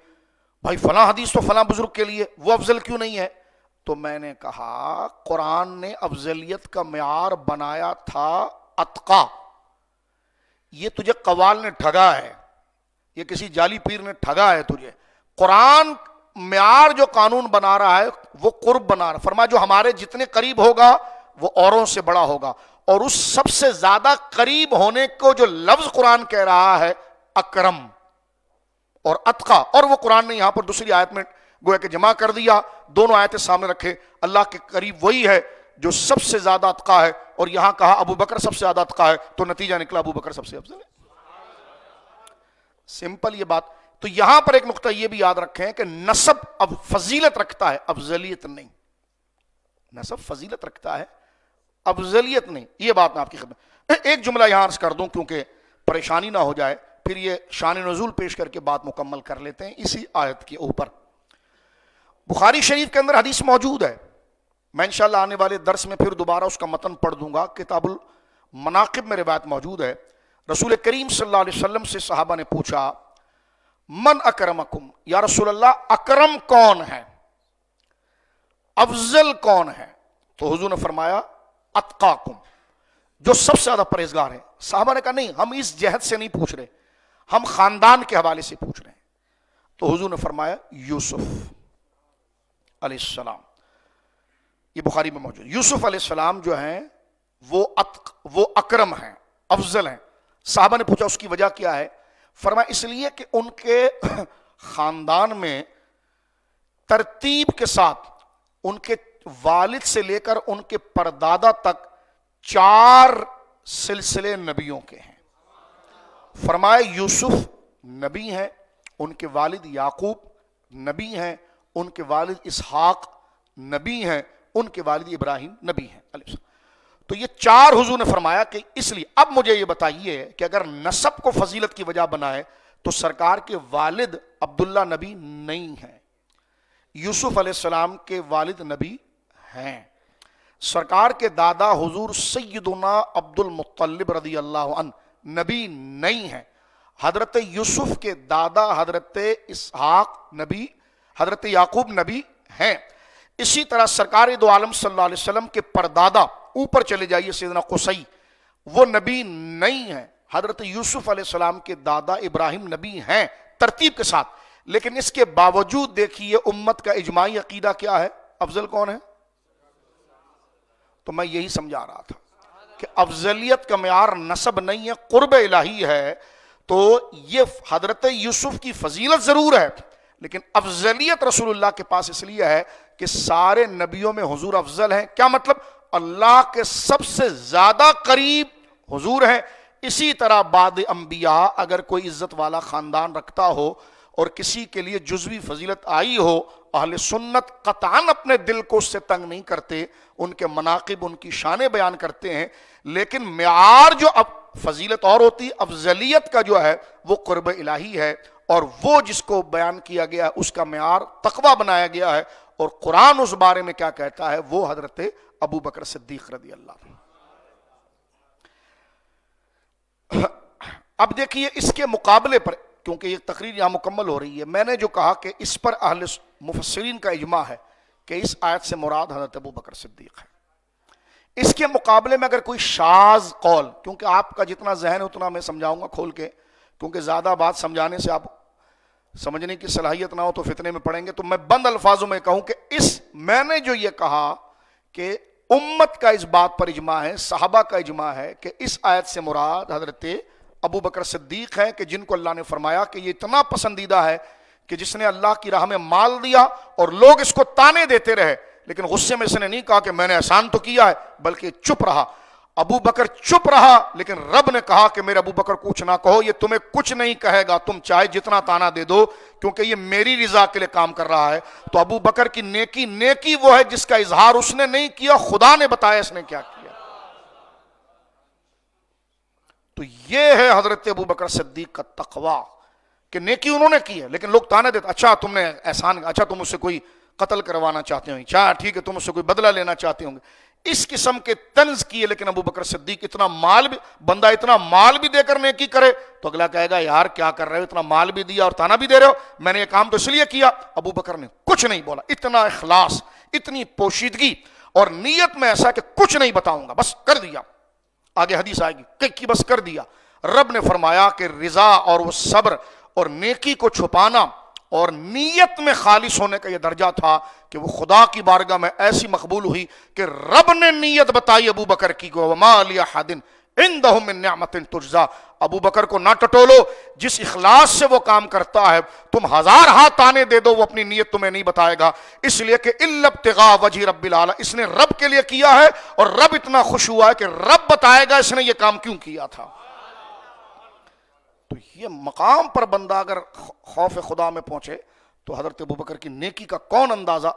بھائی فلاں حدیث تو فلاں بزرگ کے لیے، وہ افضل کیوں نہیں ہے؟ تو میں نے کہا قرآن نے افضلیت کا معیار بنایا تھا اتقا۔ یہ تجھے قوال نے ٹھگا ہے، یہ کسی جعلی پیر نے ٹھگا ہے تجھے۔ قرآن معیار جو قانون بنا رہا ہے وہ قرب بنا رہا ہے، فرمایا جو ہمارے جتنے قریب ہوگا وہ اوروں سے بڑا ہوگا، اور اس سب سے زیادہ قریب ہونے کو جو لفظ قرآن کہہ رہا ہے اکرم اور اتقا، اور وہ قرآن نے یہاں پر دوسری آیت میں گویا کہ جمع کر دیا۔ دونوں آیتیں سامنے رکھے، اللہ کے قریب وہی ہے جو سب سے زیادہ اتقا ہے، اور یہاں کہا ابو بکر سب سے زیادہ اتقا ہے، تو نتیجہ نکلا ابو بکر سب سے افضل ہے۔ سمپل یہ بات۔ تو یہاں پر ایک نقطہ یہ بھی یاد رکھیں کہ نسب اب فضیلت رکھتا ہے، افضلیت نہیں۔ نسب فضیلت رکھتا ہے، افضلیت نہیں۔ یہ بات میں آپ کی خدمت ایک جملہ یہاں عرض کر دوں کیونکہ پریشانی نہ ہو جائے، پھر یہ شان نزول پیش کر کے بات مکمل کر لیتے ہیں اسی آیت کے اوپر۔ بخاری شریف کے اندر حدیث موجود ہے، میں انشاءاللہ آنے والے درس میں پھر دوبارہ اس کا متن پڑھ دوں گا، کتاب المناقب میں روایت موجود ہے۔ رسول کریم صلی اللہ علیہ وسلم سے صحابہ نے پوچھا من اکرمکم، یا رسول اللہ اکرم کون ہے، افضل کون ہے؟ تو حضور نے فرمایا اتقاکم، جو سب سے زیادہ پرہیزگار ہے۔ صحابہ نے کہا نہیں، ہم اس جہت سے نہیں پوچھ رہے، ہم خاندان کے حوالے سے پوچھ رہے ہیں۔ تو حضور نے فرمایا یوسف علیہ السلام، یہ بخاری میں موجود۔ یوسف علیہ السلام جو ہیں وہ اکرم ہیں، افضل ہیں۔ صحابہ نے پوچھا اس کی وجہ کیا ہے؟ فرمایا اس لیے کہ ان کے خاندان میں ترتیب کے ساتھ ان کے والد سے لے کر ان کے پردادا تک 4 سلسلے نبیوں کے ہیں۔ فرمایا یوسف نبی ہیں، ان کے والد یعقوب نبی ہیں، ان کے والد اسحاق نبی ہیں، ان کے والد ابراہیم نبی ہیں علیہ السلام۔ تو یہ 4 حضور نے فرمایا کہ اس لیے اب مجھے یہ بتائیے کہ اگر نسب کو فضیلت کی وجہ بنائے تو سرکار کے والد عبداللہ نبی نہیں ہیں، یوسف علیہ السلام کے والد نبی ہیں، سرکار کے دادا حضور سیدنا عبد المطلب رضی اللہ عنہ نبی نہیں ہیں، حضرت یوسف کے دادا حضرت اسحاق نبی، حضرت یعقوب نبی ہیں. اسی طرح سرکار دو عالم صلی اللہ علیہ وسلم کے پردادا، اوپر چلے جائیے سیدنا قصی، وہ نبی نہیں ہیں. حضرت یوسف علیہ السلام کے دادا ابراہیم نبی ہیں ترتیب کے ساتھ، لیکن اس کے باوجود دیکھیے امت کا اجماعی عقیدہ کیا ہے؟ افضل کون ہے؟ تو میں یہی سمجھا رہا تھا کہ افضلیت کا معیار نسب نہیں ہے، قرب الہی ہے. تو یہ حضرت یوسف کی فضیلت ضرور ہے، لیکن افضلیت رسول اللہ کے پاس اس لیے ہے کہ سارے نبیوں میں حضور افضل ہیں. کیا مطلب؟ اللہ کے سب سے زیادہ قریب حضور ہیں. اسی طرح بعد انبیاء اگر کوئی عزت والا خاندان رکھتا ہو اور کسی کے لیے جزوی فضیلت آئی ہو، اہل سنت قطعاً اپنے دل کو اس سے تنگ نہیں کرتے، ان کے مناقب، ان کی شانیں بیان کرتے ہیں. لیکن معیار جو اب فضیلت اور ہوتی، افضلیت کا جو ہے وہ قرب الہی ہے، اور وہ جس کو بیان کیا گیا ہے اس کا معیار تقویٰ بنایا گیا ہے. اور قرآن اس بارے میں کیا کہتا ہے؟ وہ حضرت ابو بکر صدیق رضی اللہ عنہ. اب دیکھیے اس کے مقابلے پر، کیونکہ یہ تقریر یہاں مکمل ہو رہی ہے، میں نے جو کہا کہ اس پر اہل مفسرین کا اجماع ہے کہ اس آیت سے مراد حضرت ابو بکر صدیق ہے. اس کے مقابلے میں اگر کوئی شاذ قول، کیونکہ آپ کا جتنا ذہن ہے اتنا میں سمجھاؤں گا کھول کے، کیونکہ زیادہ بات سمجھانے سے آپ سمجھنے کی صلاحیت نہ ہو تو فتنے میں پڑیں گے. تو میں بند الفاظوں میں کہوں کہ میں نے جو یہ کہا کہ امت کا اس بات پر اجماع ہے، صحابہ کا اجماع ہے کہ اس آیت سے مراد حضرت ابو بکر صدیق ہیں، کہ جن کو اللہ نے فرمایا کہ یہ اتنا پسندیدہ ہے کہ جس نے اللہ کی راہ میں مال دیا اور لوگ اس کو تانے دیتے رہے، لیکن غصے میں اس نے نہیں کہا کہ میں نے احسان تو کیا ہے، بلکہ چپ رہا. ابو بکر چپ رہا، لیکن رب نے کہا کہ میرے ابو بکر کچھ نہ کہو، یہ تمہیں کچھ نہیں کہے گا، تم چاہے جتنا تانا دے دو، کیونکہ یہ میری رضا کے لیے کام کر رہا ہے. تو ابو بکر کی نیکی وہ ہے جس کا اظہار اس نے نہیں کیا، خدا نے بتایا اس نے کیا کیا. تو یہ ہے حضرت ابو بکر صدیق کا تقویٰ کہ نیکی انہوں نے کی ہے، لیکن لوگ تانے دیتے، اچھا تم نے احسان، اچھا تم اس سے کوئی قتل کروانا چاہتے ہوں گے، اچھا ٹھیک ہے تم اس سے کوئی بدلہ لینا چاہتے ہوں گے. اس قسم کے طنز کیے. لیکن ابو بکر صدیق اتنا مال بھی، بندہ اتنا مال بھی دے کر نیکی کرے تو اگلا کہے گا یار کیا کر رہے ہو، اتنا مال بھی دیا اور تانا بھی دے رہے ہو، میں نے یہ کام تو اس لیے کیا. ابو بکر نے کچھ نہیں بولا. اتنا اخلاص، اتنی پوشیدگی، اور نیت میں ایسا کہ کچھ نہیں بتاؤں گا، بس کر دیا. آگے حدیث آئے گی کہ بس کر دیا. رب نے فرمایا کہ رضا اور وہ صبر اور نیکی کو چھپانا اور نیت میں خالص ہونے کا یہ درجہ تھا کہ وہ خدا کی بارگاہ میں ایسی مقبول ہوئی کہ رب نے نیت بتائی ابو بکر کی کو وما لأحد عنده من نعمت تجزا. ابو بکر کو نہ ٹٹولو، جس اخلاص سے وہ کام کرتا ہے تم ہزار ہاتھ تانے دے دو وہ اپنی نیت تمہیں نہیں بتائے گا، اس لیے کہ الا ابتغاء وجہ رب العالمین، اس نے رب کے لیے کیا ہے اور رب اتنا خوش ہوا ہے کہ رب بتائے گا اس نے یہ کام کیوں کیا تھا. تو یہ مقام پر بندہ اگر خوف خدا میں پہنچے تو حضرت ابوبکر کی نیکی کا کون اندازہ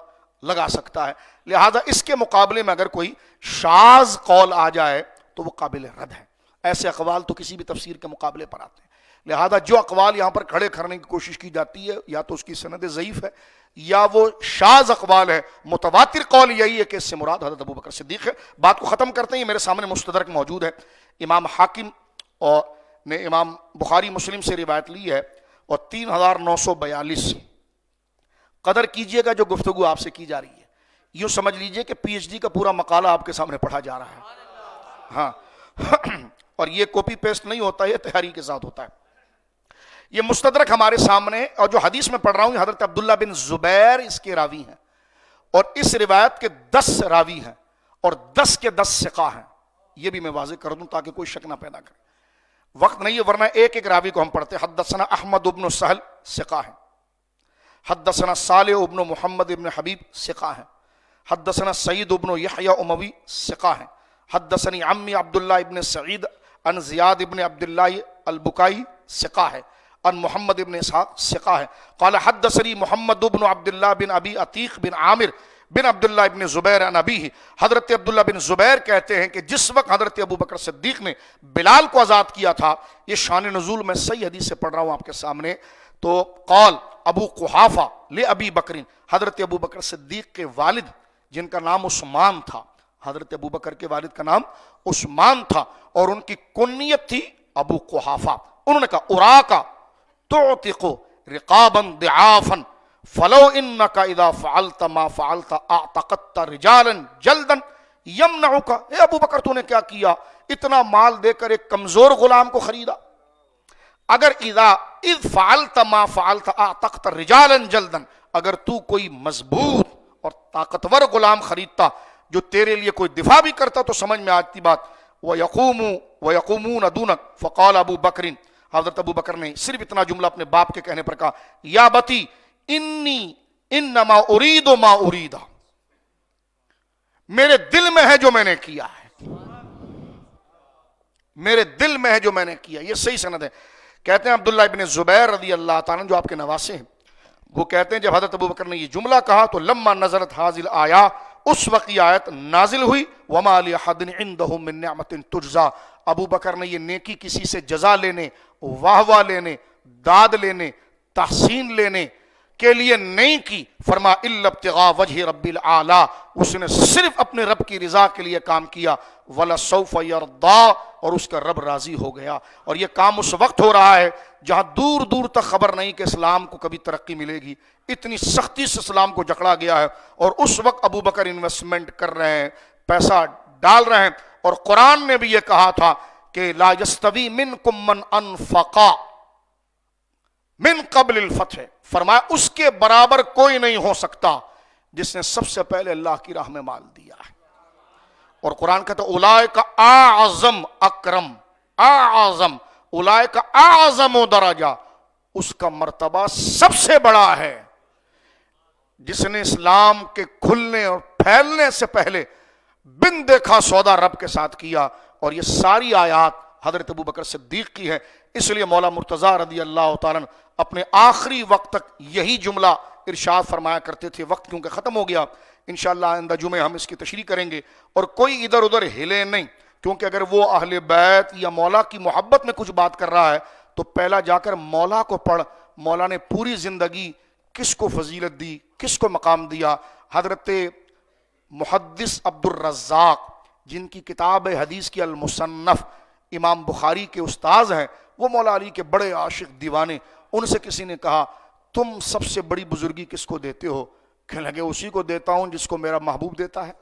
لگا سکتا ہے. لہذا اس کے مقابلے میں اگر کوئی شاذ قول آ جائے تو وہ قابل رد ہے. ایسے اقوال تو کسی بھی تفسیر کے مقابلے پر آتے ہیں. لہذا جو اقوال یہاں پر کھڑے کرنے کی کوشش کی جاتی ہے یا تو اس کی سند ضعیف ہے یا وہ شاذ اقوال ہے. متواتر قول یہی ہے کہ اس سے مراد حضرت ابوبکر صدیق ہے. بات کو ختم کرتے ہیں. میرے سامنے مستدرک موجود ہے، امام حاکم اور نے امام بخاری مسلم سے روایت لی ہے اور 3942. قدر کیجئے گا جو گفتگو آپ سے کی جا رہی ہے. یوں سمجھ لیجئے کہ پی ایچ ڈی کا پورا مقالہ آپ کے سامنے پڑھا جا رہا ہے. ہاں اور یہ کاپی پیسٹ نہیں ہوتا، یہ تحریری کے ساتھ ہوتا ہے. یہ مستدرک ہمارے سامنے، اور جو حدیث میں پڑھ رہا ہوں حضرت عبداللہ بن زبیر اس کے راوی ہیں اور اس روایت کے 10 راوی ہیں اور 10 کے 10 ثقہ ہیں. یہ بھی میں واضح کر دوں تاکہ کوئی شک نہ پیدا کرے. وقت نہیں ہے ورنہ ایک ایک راوی کو ہم پڑھتے. حدثنا احمد بن سہل ثقہ ہیں، حدثنا صالح بن محمد بن حبیب ثقہ ہیں، حدثنا سعید بن یحییٰ اموی ثقہ ہیں، حدثنی عمی عبداللہ ابن سعید عن زیاد ابن عبداللہ البکائی ثقہ ہے، عن محمد ابن اسحاق ثقہ ہے. قال حدثنی محمد بن عبداللہ بن ابی عتیق بن عامر بن عبداللہ ابن زبیر عن ابیہ. حضرت عبداللہ بن زبیر کہتے ہیں کہ جس وقت حضرت ابوبکر صدیق نے بلال کو آزاد کیا تھا، یہ شان نزول میں صحیح حدیث سے پڑھ رہا ہوں آپ کے سامنے، تو قال ابو قحافہ لابی بکر، حضرت ابوبکر صدیق کے والد جن کا نام عثمان تھا، حضرت ابوبکر کے والد کا نام عثمان تھا اور ان کی کنیت تھی ابو قحافہ. انہوں نے کہا اراکا تعتق رقابا ضعافا فلو انک اذا فعلت ما فعلت اعتقدت رجالا جلدا یمنعک، اے ابو بکر تو نے کیا کیا، اتنا مال دے کر ایک کمزور غلام کو خریدا۔ اگر اذ فعلت ما فعلت اعتقدت رجالا جلدا، اگر تو کوئی مضبوط اور طاقتور غلام خریدتا جو تیرے لیے کوئی دفاع بھی کرتا تو سمجھ میں آتی بات۔ وَيَقُومُونَ دُونَكَ فَقَالَ ابو بکر، حضرت ابو بکر نے صرف اتنا جملہ اپنے باپ کے کہنے پر کہا، یا بتی انی انما ارید ما ارید، میرے دل میں ہے جو میں نے کیا ہے، میرے دل میں ہے جو میں نے کیا۔ یہ صحیح سند ہے۔ کہتے ہیں عبداللہ ابن زبیر رضی اللہ تعالیٰ جو آپ کے نواسے ہیں، وہ کہتے ہیں جب حضرت ابو بکر نے یہ جملہ کہا تو لما نزلت حاضل آیا، اس وقت یہ آیت نازل ہوئی، وما لأحد عنده من نعمت تجزا، ابو بکر نے یہ نیکی کسی سے جزا لینے، واہ واہ لینے، داد لینے، تحسین لینے کے لیے نہیں کی، فرما الا ابتغاء وجہ رب العالی، اس نے صرف اپنے رب کی رضا کے لیے کام کیا، وَلَسَوْفَ يَرْضَىٰ، اور اس کا رب راضی ہو گیا۔ اور یہ کام اس وقت ہو رہا ہے جہاں دور دور تک خبر نہیں کہ اسلام کو کبھی ترقی ملے گی، اتنی سختی سے اسلام کو جکڑا گیا ہے، اور اس وقت ابو بکر انویسٹمنٹ کر رہے ہیں، پیسہ ڈال رہے ہیں، اور قرآن نے بھی یہ کہا تھا کہ لا یستوی منکم من انفقا من قبل الفتح، فرمایا اس کے برابر کوئی نہیں ہو سکتا جس نے سب سے پہلے اللہ کی راہ میں مال دیا ہے۔ اور قرآن کہتا ہے اولئک اعظم اکرم، اعظم، اولئک اعظم درجہ، اس کا مرتبہ سب سے بڑا ہے جس نے اسلام کے کھلنے اور پھیلنے سے پہلے بن دیکھا سودا رب کے ساتھ کیا۔ اور یہ ساری آیات حضرت ابو بکر صدیق کی ہے، اس لیے مولا مرتضیٰ رضی اللہ تعالیٰ اپنے آخری وقت تک یہی جملہ ارشاد فرمایا کرتے تھے۔ وقت کیونکہ ختم ہو گیا، انشاءاللہ آئندہ جمعے ہم اس کی تشریح کریں گے، اور کوئی ادھر ادھر ہلے نہیں، کیونکہ اگر وہ اہل بیت یا مولا کی محبت میں کچھ بات کر رہا ہے تو پہلا جا کر مولا کو پڑھ، مولا نے پوری زندگی کس کو فضیلت دی، کس کو مقام دیا۔ حضرت محدث عبد الرزاق جن کی کتاب حدیث کی المصنف امام بخاری کے استاذ ہیں، وہ مولا علی کے بڑے عاشق دیوانے، ان سے کسی نے کہا تم سب سے بڑی بزرگی کس کو دیتے ہو؟ کہنے لگے اسی کو دیتا ہوں جس کو میرا محبوب دیتا ہے۔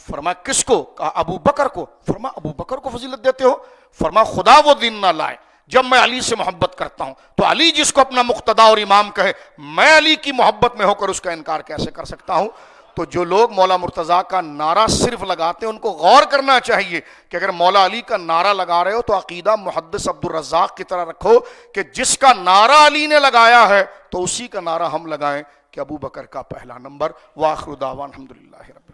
فرمایا کس کو؟ کہا ابو بکر کو۔ فرمایا ابو بکر کو فضیلت دیتے ہو؟ فرمایا خدا وہ دن نہ لائے جب میں علی سے محبت کرتا ہوں تو علی جس کو اپنا مقتدا اور امام کہے، میں علی کی محبت میں ہو کر اس کا انکار کیسے کر سکتا ہوں؟ تو جو لوگ مولا مرتضیٰ کا نعرہ صرف لگاتے ہیں ان کو غور کرنا چاہیے کہ اگر مولا علی کا نعرہ لگا رہے ہو تو عقیدہ محدث عبد الرزاق کی طرح رکھو کہ جس کا نعرہ علی نے لگایا ہے تو اسی کا نعرہ ہم لگائیں کہ ابو بکر کا پہلا نمبر۔ وآخر دعوانا الحمدللہ رب